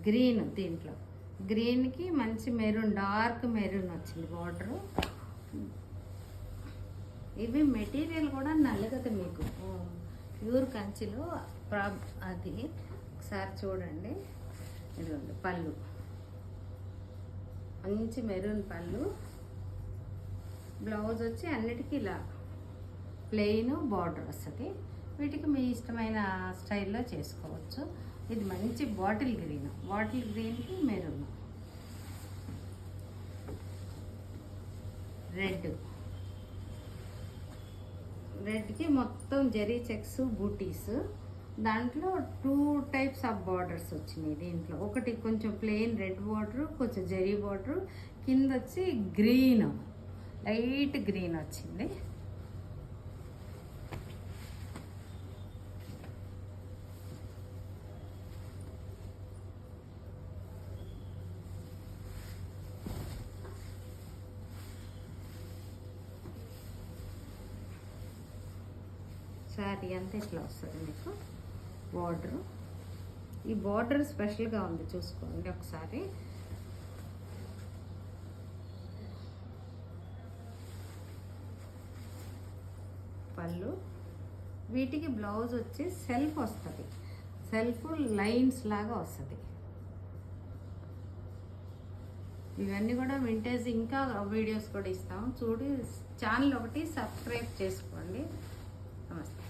Green, దీంట్లో గ్రీన్కి మంచి మెరూన్, డార్క్ మెరూన్ వచ్చింది బార్డరు. ఇవి మెటీరియల్ కూడా నల్లగదు మీకు, ప్యూర్ కంచిలో అది ఒకసారి చూడండి. ఇదిగోండి పళ్ళు, మంచి మెరూన్ పళ్ళు. బ్లౌజ్ వచ్చి అన్నిటికీ ఇలా ప్లెయిన్ బార్డర్ వస్తుంది. వీటికి మీ ఇష్టమైన స్టైల్లో చేసుకోవచ్చు. ఇది మంచి బాటిల్ గ్రీన్, బాటిల్ గ్రీన్కి మెరూన్, రెడ్కి మొత్తం జరీ చెక్స్ బూటీస్. దాంట్లో 2 టైప్స్ ఆఫ్ బార్డర్స్ వచ్చినాయి దీంట్లో. ఒకటి కొంచెం ప్లెయిన్ రెడ్ బార్డర్, కొంచెం జరీ బార్డర్, కింద వచ్చి గ్రీన్, లైట్ గ్రీన్ వచ్చింది. శారీ అంతా ఇట్లా వస్తుంది మీకు బార్డరు. ఈ బార్డర్ స్పెషల్గా ఉంది, చూసుకోండి ఒకసారి. పళ్ళు, వీటికి బ్లౌజ్ వచ్చి సెల్ఫ్ వస్తుంది, సెల్ఫ్ లైన్స్ లాగా వస్తుంది. ఇవన్నీ కూడా వింటేజ్, ఇంకా వీడియోస్ కూడా ఇస్తాం చూడు. ఛానల్ ఒకటి సబ్స్క్రైబ్ చేసుకోండి. నమస్తే.